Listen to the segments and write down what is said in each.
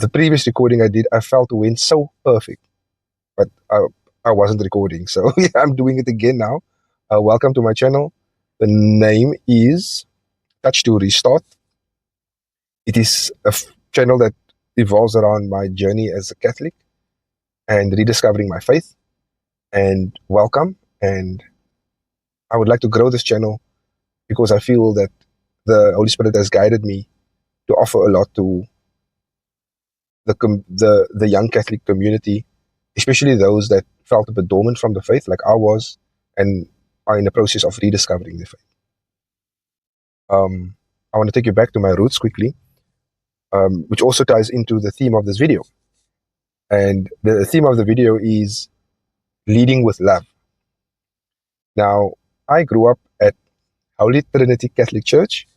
the previous recording I did, I felt went so perfect, but I wasn't recording. So yeah, I'm doing it again now. Welcome to my channel. The name is Touch to Restart. It is a channel that evolves around my journey as a Catholic and rediscovering my faith. And welcome. And I would like to grow this channel because I feel that the Holy Spirit has guided me to offer a lot to the young Catholic community, especially those that felt a bit dormant from the faith, like I was, and are in the process of rediscovering the faith. I want to take you back to my roots quickly, which also ties into the theme of this video. And the theme of the video is leading with love. Now, I grew up at Holy Trinity Catholic Church,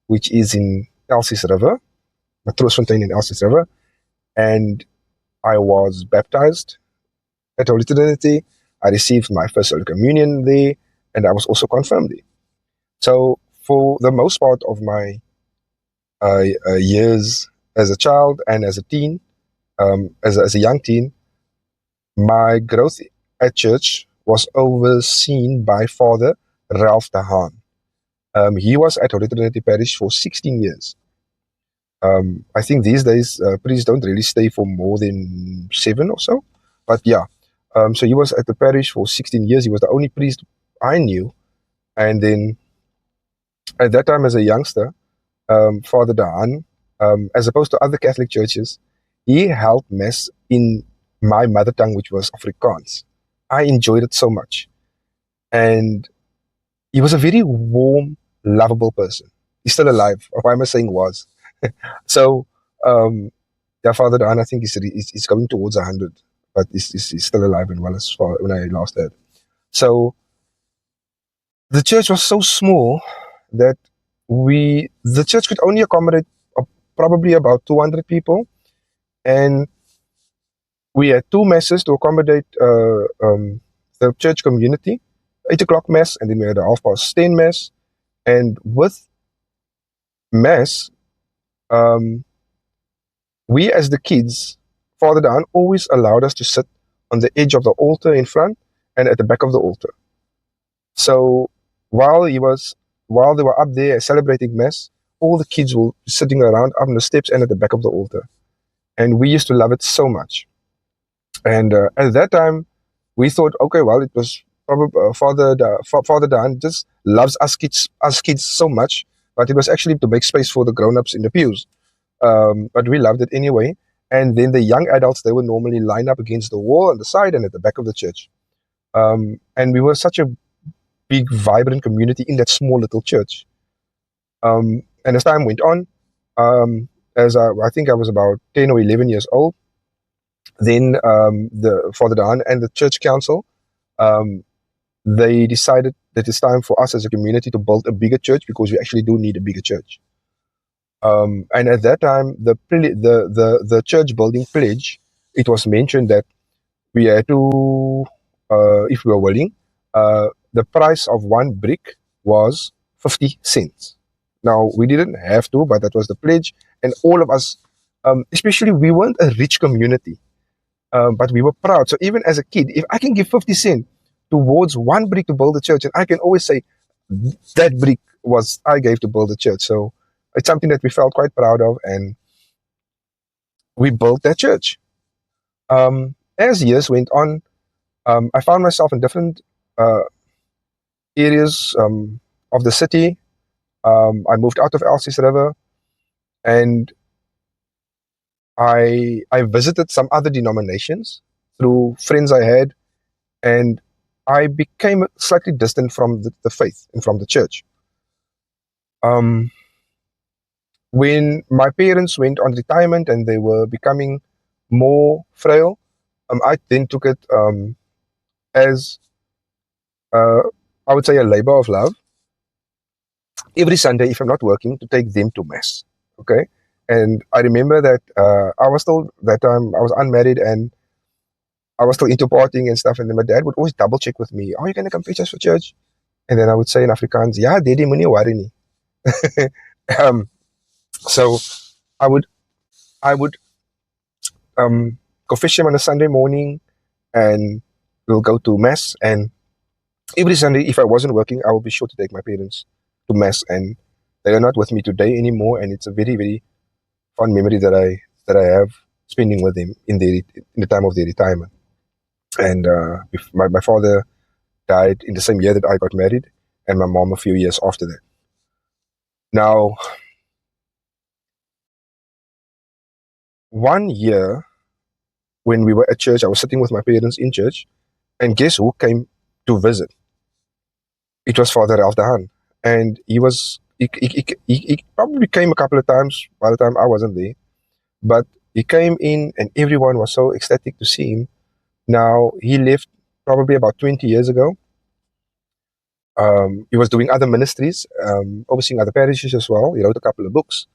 which is in Elsies River, Matroosfontein in Elsies River, and I was baptized at Holy Trinity. I received my first Holy Communion there, and I was also confirmed there. So for the most part of my years as a child and as a teen, as a young teen, my growth at church was overseen by Father Ralph de Haan. He was at Holy Trinity Parish for 16 years. I think these days priests don't really stay for more than 7 or so, but yeah. So he was at the parish for 16 years. He was the only priest I knew. And then at that time as a youngster, Father de Haan, as opposed to other Catholic churches, he held Mass in my mother tongue, which was Afrikaans. I enjoyed it so much. And he was a very warm, lovable person. He's still alive. Why am I saying was? So, yeah, Father de Haan, I think he's going towards 100, but he's still alive and well as far when I last heard. So, the church was so small that the church could only accommodate probably about 200 people, and we had 2 masses to accommodate the church community, 8 o'clock mass, and then we had a 10:30 mass. And with mass, we as the kids, Father de Haan always allowed us to sit on the edge of the altar in front and at the back of the altar. So while they were up there celebrating mass, all the kids were sitting around up on the steps and at the back of the altar. And we used to love it so much. And at that time, we thought, okay, well, it was probably Father de Haan just loves us kids so much, but it was actually to make space for the grown-ups in the pews. But we loved it anyway. And then the young adults, they would normally line up against the wall on the side and at the back of the church. And we were such a big, vibrant community in that small little church. And as time went on, I think I was about 10 or 11 years old, then the Father de Haan and the church council, they decided that it's time for us as a community to build a bigger church because we actually do need a bigger church. And at that time, the church building pledge, it was mentioned that we had to, if we were willing, the price of 1 brick was 50 cents. Now, we didn't have to, but that was the pledge. And all of us, especially we weren't a rich community, but we were proud. So even as a kid, if I can give 50 cents towards 1 brick to build a church, and I can always say that brick was I gave to build a church. So it's something that we felt quite proud of, and we built that church. As years went on, I found myself in different areas of the city. I moved out of Elsies River, and I visited some other denominations through friends I had, and I became slightly distant from the faith and from the church. When my parents went on retirement and they were becoming more frail, I then took it as, I would say, a labor of love. Every Sunday, if I'm not working, to take them to Mass, okay? And I remember that I was unmarried and I was still into partying and stuff, and then my dad would always double check with me, are you going to come preach us for church? And then I would say in Afrikaans, yeah, daddy, moenie worry nie. So I would go fetch them on a Sunday morning, and we'll go to mass. And every Sunday, if I wasn't working, I will be sure to take my parents to mass. And they are not with me today anymore, and it's a very, very fond memory that I have spending with them in the time of their retirement. And my father died in the same year that I got married, and my mom a few years after that. Now, one year when we were at church, I was sitting with my parents in church, and guess who came to visit? It was Father Ralph Dahan, and he probably came a couple of times by the time I wasn't there, but he came in, and everyone was so ecstatic to see him. Now, he left probably about 20 years ago. He was doing other ministries, overseeing other parishes as well. He wrote a couple of books.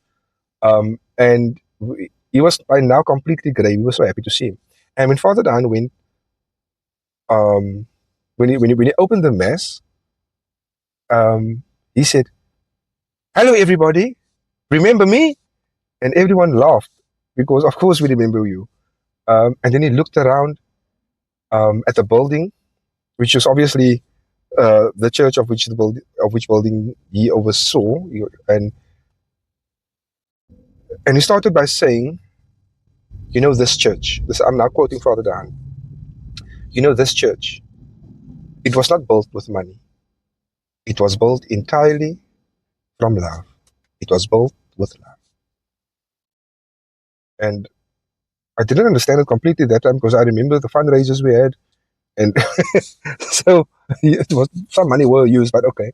And he was by now completely grey. We were so happy to see him. And when Father Dan went, when he opened the mass, he said, "Hello, everybody. Remember me?" And everyone laughed because, of course, we remember you. And then he looked around at the building, which was obviously the church of which building he oversaw, and he started by saying, "You know this church." I'm now quoting Father Dan. "You know this church. It was not built with money. It was built entirely from love. It was built with love." And I didn't understand it completely that time because I remember the fundraisers we had, and so it was some money were used, but okay.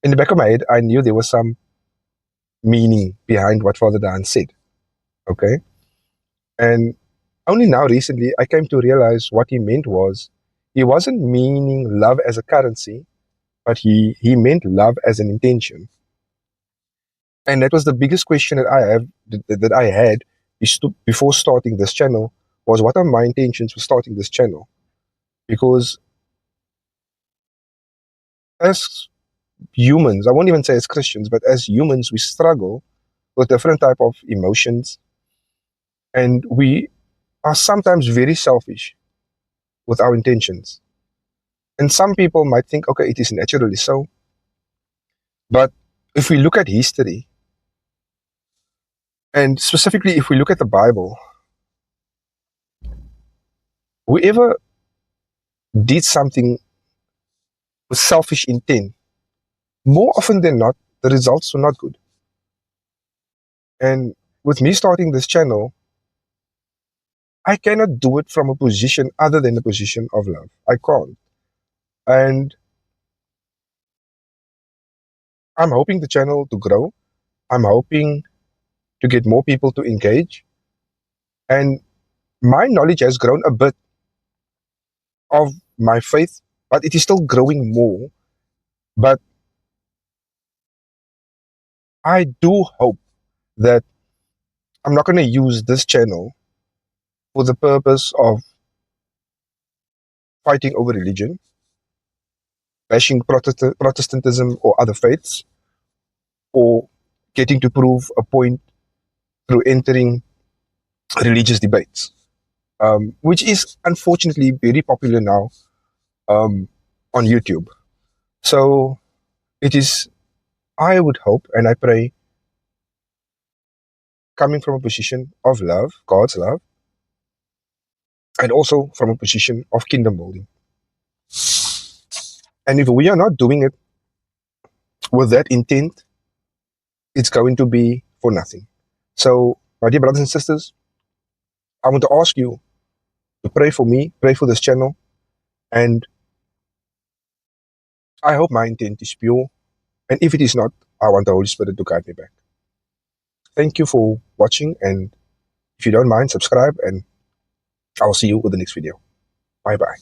In the back of my head, I knew there was some meaning behind what Father Dan said. Okay, and only now recently I came to realize what he meant was he wasn't meaning love as a currency, but he meant love as an intention. And that was the biggest question that I had before starting this channel was, what are my intentions for starting this channel? Because as humans, I won't even say as Christians, but as humans, we struggle with different type of emotions, and we are sometimes very selfish with our intentions. And some people might think, okay, it is naturally so. But if we look at history, and specifically if we look at the Bible, whoever did something with selfish intent, more often than not, the results were not good. And with me starting this channel, I cannot do it from a position other than a position of love. I can't. And I'm hoping the channel to grow. I'm hoping to get more people to engage. And my knowledge has grown a bit of my faith, but it is still growing more. But I do hope that I'm not going to use this channel for the purpose of fighting over religion, bashing Protestantism or other faiths, or getting to prove a point through entering religious debates, which is unfortunately very popular now on YouTube. So it is, I would hope and I pray, coming from a position of love, God's love, and also from a position of kingdom building. And if we are not doing it with that intent, it's going to be for nothing. So, my dear brothers and sisters, I want to ask you to pray for me, pray for this channel, and I hope my intent is pure. And if it is not, I want the Holy Spirit to guide me back. Thank you for watching, and if you don't mind, subscribe, and I'll see you with the next video. Bye bye.